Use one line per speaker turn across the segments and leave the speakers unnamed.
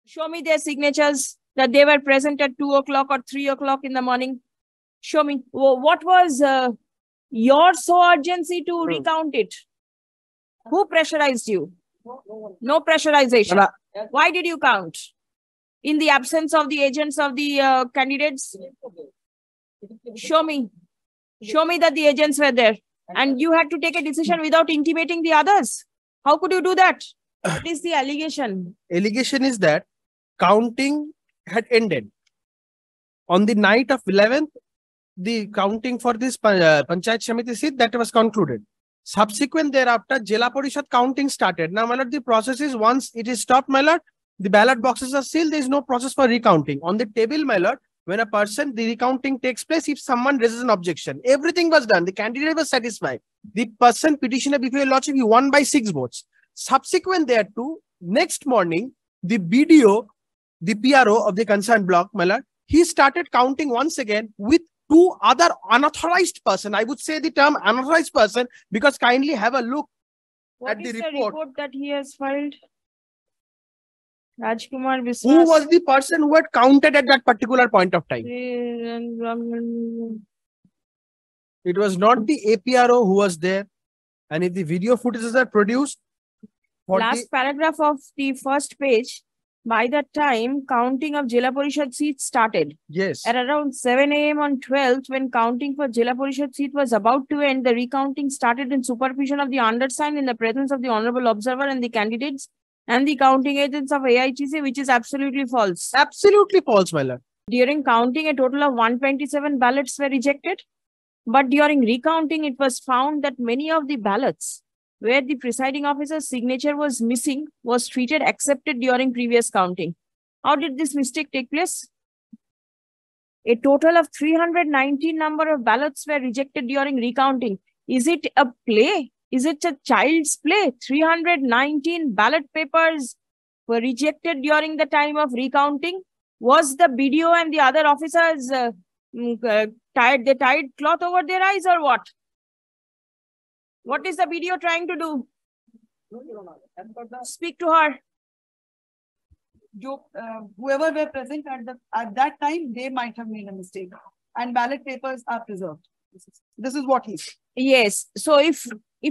Show me their signatures that they were present at 2 o'clock or 3 o'clock in the morning. Show me. What was your so urgency to recount it? Who pressurized you? No pressurization. Why did you count? In the absence of the agents of the candidates? Show me. Show me that the agents were there. And you had to take a decision without intimating the others. How could you do that? What is the allegation?
Allegation is that counting had ended. On the night of 11th, the counting for this Panchayat Shamiti seat, that was concluded. Subsequent thereafter, Jila Parishad counting started. Now, my lord, the process is once it is stopped, my lord, the ballot boxes are sealed. There is no process for recounting. On the table, my lord, when the recounting takes place, if someone raises an objection, everything was done. The candidate was satisfied. The person petitioner before your lordship, he won by 6 votes. Subsequent thereto, next morning, the BDO, the PRO of the concerned block, my lord, he started counting once again with 2 other unauthorized person. I would say the term unauthorized person because kindly have a look at the report.
What that he has filed? Rajkumar Biswas.
Who was the person who had counted at that particular point of time? It was not the APRO who was there. And if the video footages are produced,
last paragraph of the first page, by that time, counting of Jila Parishad seats started.
Yes.
At around 7 a.m. on 12th, when counting for Jila Parishad seat was about to end, the recounting started in supervision of the undersigned in the presence of the Honorable Observer and the candidates and the counting agents of AITC, which is absolutely false.
Absolutely false, my lord.
During counting, a total of 127 ballots were rejected. But during recounting, it was found that many of the ballots where the presiding officer's signature was missing was treated accepted during previous counting. How did this mistake take place? A total of 319 number of ballots were rejected during recounting. Is it a play? Is it a child's play? 319 ballot papers were rejected during the time of recounting. Was the BDO and the other officers tied cloth over their eyes or what? What is the BDO trying to do? Speak to her.
Whoever were present at that time, they might have made a mistake. And ballot papers are preserved. This is what he said.
Yes. So if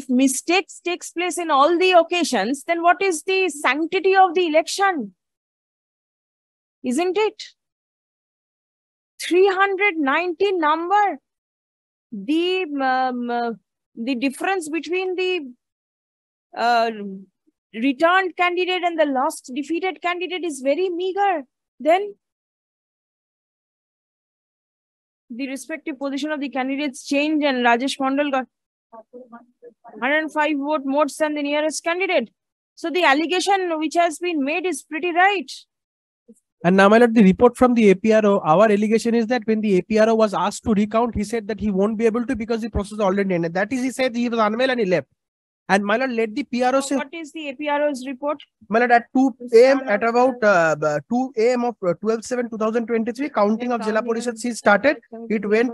mistakes takes place in all the occasions, then what is the sanctity of the election? Isn't it? 390 number. The difference between the returned candidate and the lost defeated candidate is very meager. Then the respective position of the candidates changed and Rajesh Mondal got 105 vote more than the nearest candidate. So the allegation which has been made is pretty right.
And now, my lord, the report from the APRO, our allegation is that when the APRO was asked to recount, he said that he won't be able to because the process already ended. That is, he said he was unwell and he left. And my lord, let the PRO say.
What is the APRO's report?
My lord, at 2 a.m. at about 2 a.m. of 12/7/2023, counting of Jila Parishad seats started. It went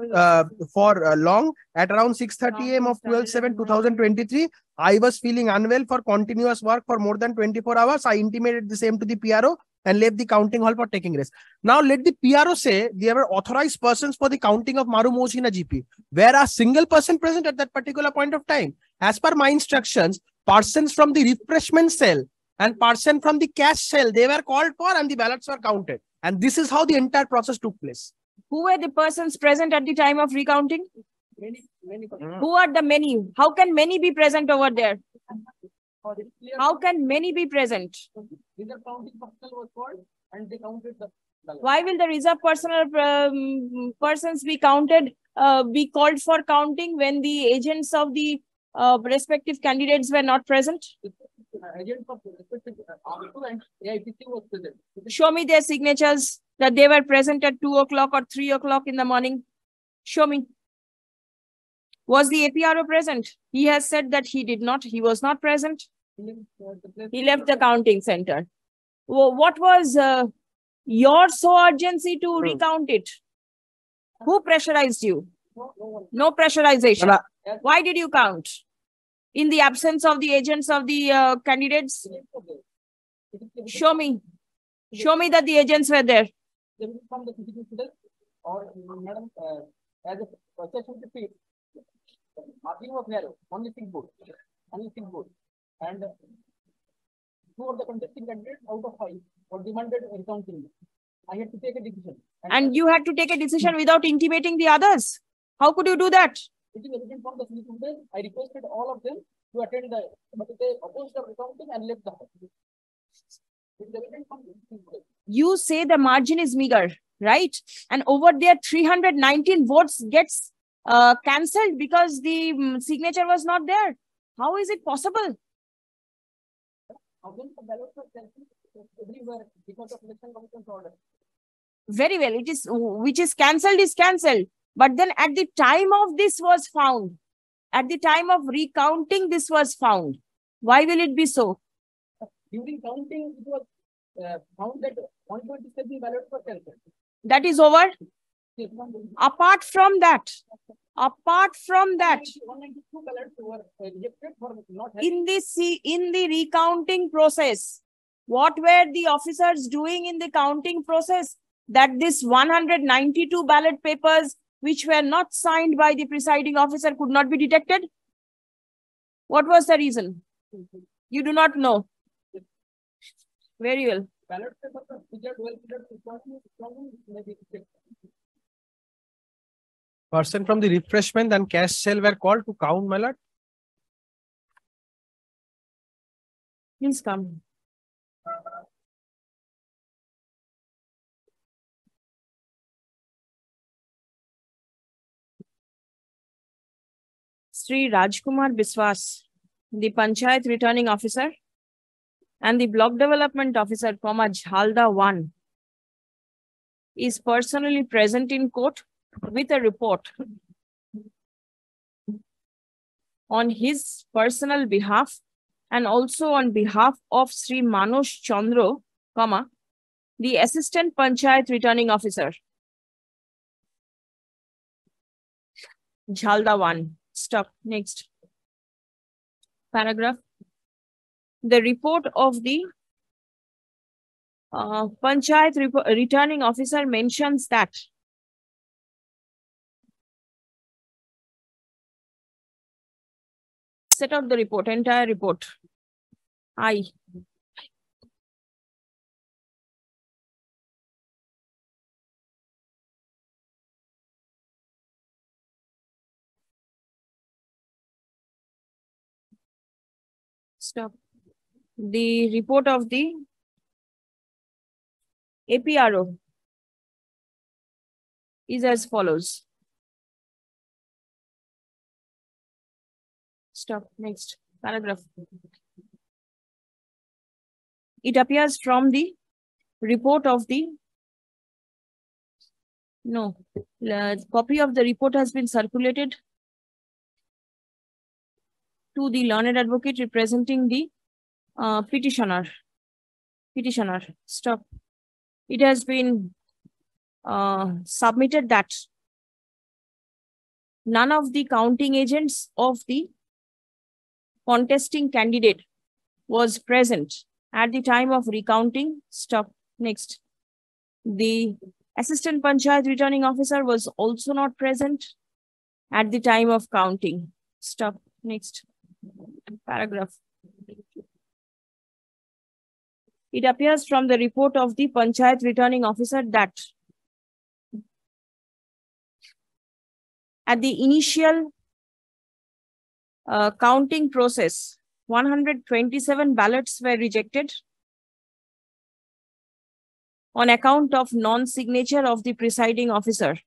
for long. At around 6:30 a.m. of 12/7/2023, I was feeling unwell for continuous work for more than 24 hours. I intimated the same to the PRO and left the counting hall for taking rest. Now, let the PRO say there were authorized persons for the counting of Maru Moshina GP. Where a single person present at that particular point of time? As per my instructions, persons from the refreshment cell and person from the cash cell, they were called for and the ballots were counted. And this is how the entire process took place.
Who were the persons present at the time of recounting? Many. Who are the many? How can many be present over there? How can many be present? Why will the reserve persons be counted, be called for counting when the agents of the respective candidates were not present? Show me their signatures that they were present at 2 o'clock or 3 o'clock in the morning. Show me. Was the APRO present? He has said that he did not. He was not present. He left the counting center. What was your so urgency to recount it? Who pressurized you? No pressurization. Why did you count? In the absence of the agents of the candidates? Show me. Show me that the agents were there.
They will from the physical student or madam as a process of the field. Marking was narrow, only six board, and two of the contesting candidates out of five were demanded recounting. I had to take a decision.
And you had to take a decision without intimating the others. How could you do that?
It is evident from the physical students. I requested all of them to attend the, but they opposed the recounting and left the house. It is evident from the physical students.
You say the margin is meager, right? And over there, 319 votes gets cancelled because the signature was not there. How is it possible?
Everywhere because of election commission's order.
Very well. It is which is cancelled is cancelled. But then at the time of this was found. At the time of recounting, this was found. Why will it be so?
During counting, it was found that 127 ballots were cancelled.
That is over. Apart from that,
192 ballots were rejected for not having.
in the recounting process, what were the officers doing in the counting process? That this 192 ballot papers which were not signed by the presiding officer could not be detected? What was the reason? You do not know. Very well.
Ballot papers are figured well figured. Person from the refreshment and cash cell were called to count, my lord.
Please come. Sri Rajkumar Biswas, the Panchayat returning officer and the block development officer, Jhalda 1, is personally present in court with a report on his personal behalf and also on behalf of Sri Manosh Chandra, the assistant Panchayat returning officer. Jhalda 1. Stop. Next. Paragraph. The report of the Panchayat returning officer mentions that set out the report, entire report. I. Stop. The report of the APRO is as follows. Stop. Next. Paragraph. It appears from the report of the copy of the report has been circulated to the learned advocate representing the petitioner. Stop. It has been submitted that none of the counting agents of the contesting candidate was present at the time of recounting. Stop. Next. The assistant Panchayat returning officer was also not present at the time of counting. Stop. Next. Paragraph. It appears from the report of the Panchayat returning officer that at the initial counting process, 127 ballots were rejected on account of non-signature of the presiding officer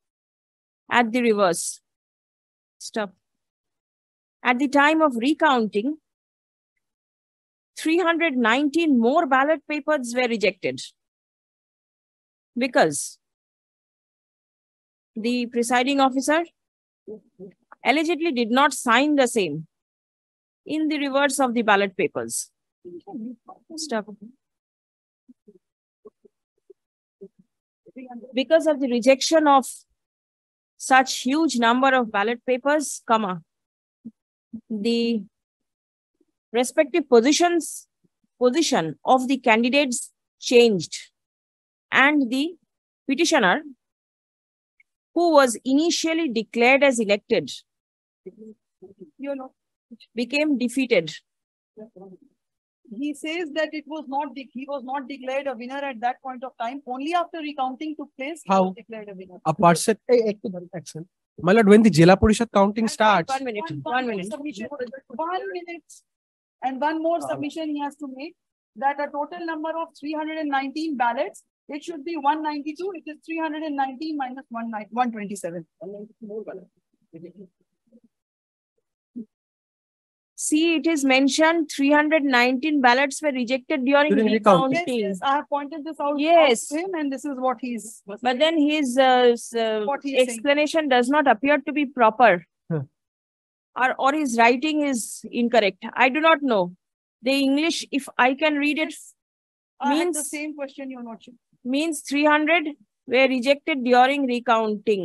at the reverse. Stop. At the time of recounting, 319 more ballot papers were rejected because the presiding officer allegedly did not sign the same in the reverse of the ballot papers. Stop. Because of the rejection of such huge number of ballot papers, the respective position of the candidates changed and the petitioner, who was initially declared as elected, became defeated.
He says that he was not declared a winner at that point of time. Only after recounting took place, he
How?
was declared a winner.
A person, my lord, when the Jila Parishad counting starts,
1 minute. 1 minute.
Submission. 1 minute. And one more submission he has to make, that a total number of 319 ballots, it should be 192. It is 319 minus 127.
See, it is mentioned 319 ballots were rejected during
During
recounting.
recounting.
Yes, I have pointed this out
Yes.
to him, and this is what he's.
But then his
What he is
explanation does not appear to be proper. Or his writing is incorrect. I do not know. The English, if I can read it,
I had the
means
same question, Your Lordship.
means 300 were rejected during recounting.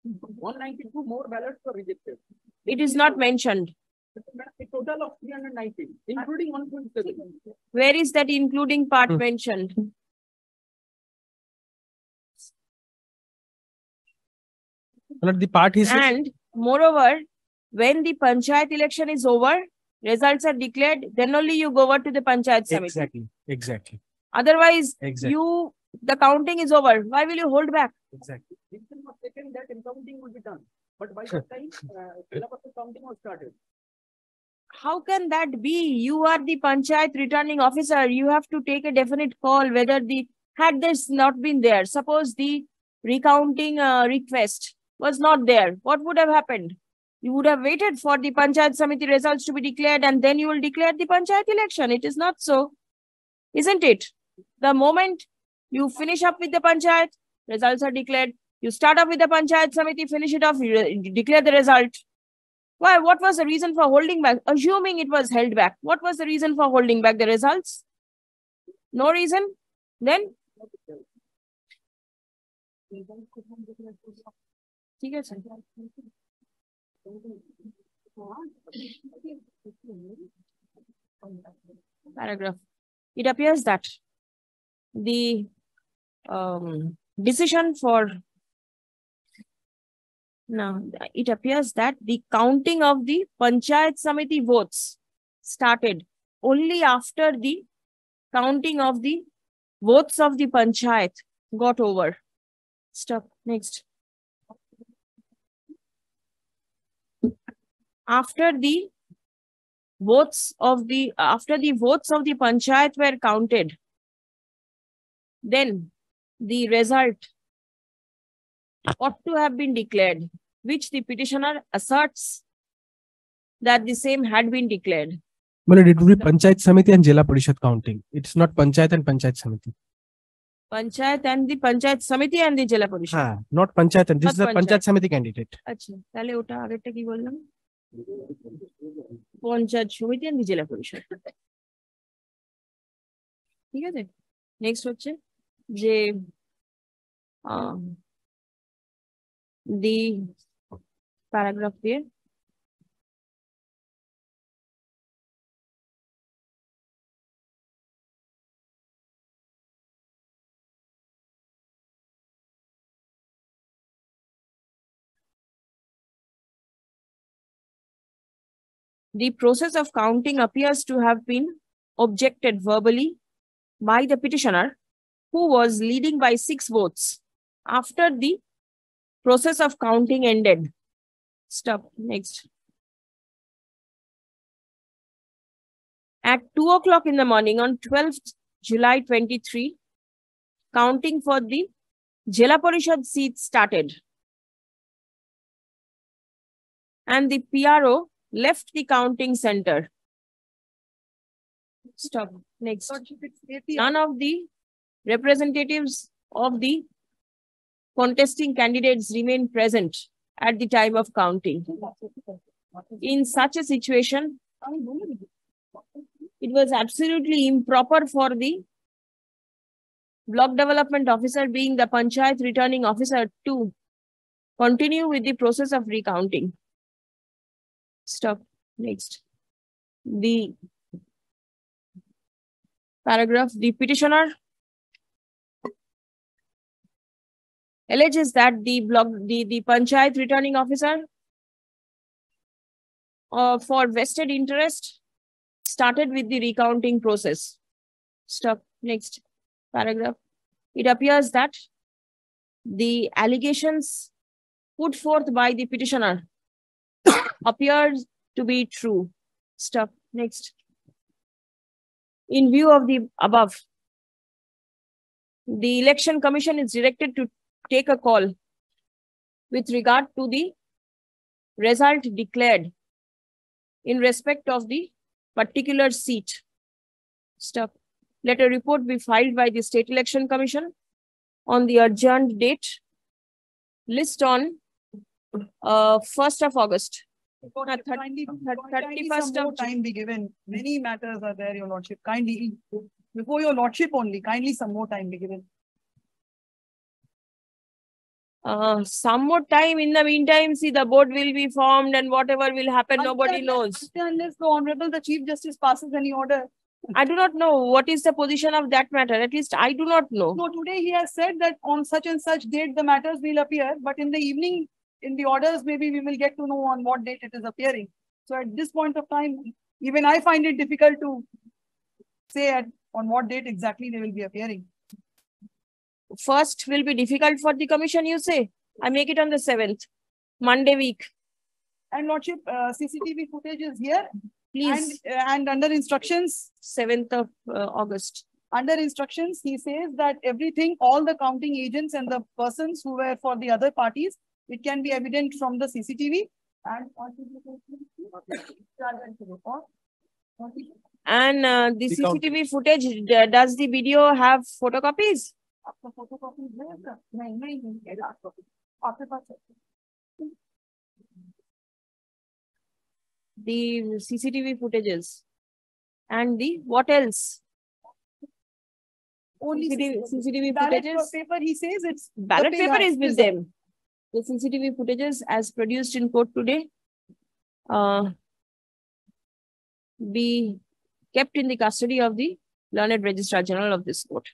192 more ballots were rejected.
It is not mentioned.
A total of 319, including 127.
Where is that including part mentioned?
my lord, the part he says,
And moreover, when the panchayat election is over, results are declared, then only you go over to the panchayat samiti.
exactly.
Otherwise,
Exactly.
the counting is over. Why will you hold back?
Exactly.
Decision was taken that counting will be done. But by that time, counting was started.
How can that be? You are the panchayat returning officer. You have to take a definite call whether had this not been there, suppose the recounting request was not there, what would have happened? You would have waited for the panchayat samiti results to be declared and then you will declare the panchayat election. It is not so, isn't it? The moment you finish up with the panchayat, results are declared. You start off with the panchayat samiti, finish it off, you declare the result. Why? What was the reason for holding back? Assuming it was held back, what was the reason for holding back the results? No reason? Then? Paragraph. It appears that the decision for now, it appears that the counting of the panchayat samiti votes started only after the counting of the votes of the panchayat got over. Stop. Next. After the votes of the panchayat were counted, then the result ought to have been declared, which the petitioner asserts that the same had been declared.
Well, it would be Panchayat Samiti and Jila Parishad counting. It's not Panchayat and Panchayat Samiti.
Panchayat and the Panchayat Samiti and the Jila Parishad.
Not Panchayat, and this is the
Not
Panchayat Samiti candidate.
আচ্ছা তাহলে ওটা আগেরটা কি বললাম পঞ্চায়েত সমিতি and the জেলা পরিষদ ঠিক আছে নেক্সট হচ্ছে যে the paragraph here. The process of counting appears to have been objected verbally by the petitioner, who was leading by 6 votes after the process of counting ended. Stop. Next. At 2 o'clock in the morning on 12th July 23, counting for the Jila Parishad seats started. And the PRO left the counting center. Stop. Next. None of the representatives of the contesting candidates remain present at the time of counting. In such a situation, it was absolutely improper for the block development officer, being the panchayat returning officer, to continue with the process of recounting. Stop. Next. The Paragraph. The petitioner alleges that the panchayat returning officer for vested interest started with the recounting process. Stop. Next paragraph. It appears that the allegations put forth by the petitioner appears to be true. Stop. Next. In view of the above, the Election Commission is directed to take a call with regard to the result declared in respect of the particular seat. Stop. Let a report be filed by the State Election Commission on the adjourned date. List on 1st of August.
Kindly
31st
some more
of
time be given. Many matters are there, Your Lordship. Kindly, before Your Lordship only, kindly some more time be given.
some more time. In the meantime, see, the board will be formed and whatever will happen, nobody knows.
Unless the Honorable the Chief Justice passes any order.
I do not know what is the position of that matter. At least I do not know.
No, today he has said that on such and such date the matters will appear, but in the evening, in the orders, maybe we will get to know on what date it is appearing. So at this point of time, even I find it difficult to say on what date exactly they will be appearing.
First will be difficult for the commission, you say? I make it on the 7th, Monday week.
And Lordship, CCTV footage is here.
Please.
And under instructions,
7th of August.
Under instructions, he says that everything, all the counting agents and the persons who were for the other parties, it can be evident from the CCTV.
And the CCTV footage, does the video have photocopies? The CCTV footages. And the what else?
Only
CCTV
ballot
footages.
paper, he says it's
Ballot
the
paper
pay-
is with them. The CCTV footages as produced in court today be kept in the custody of the learned Registrar General of this court.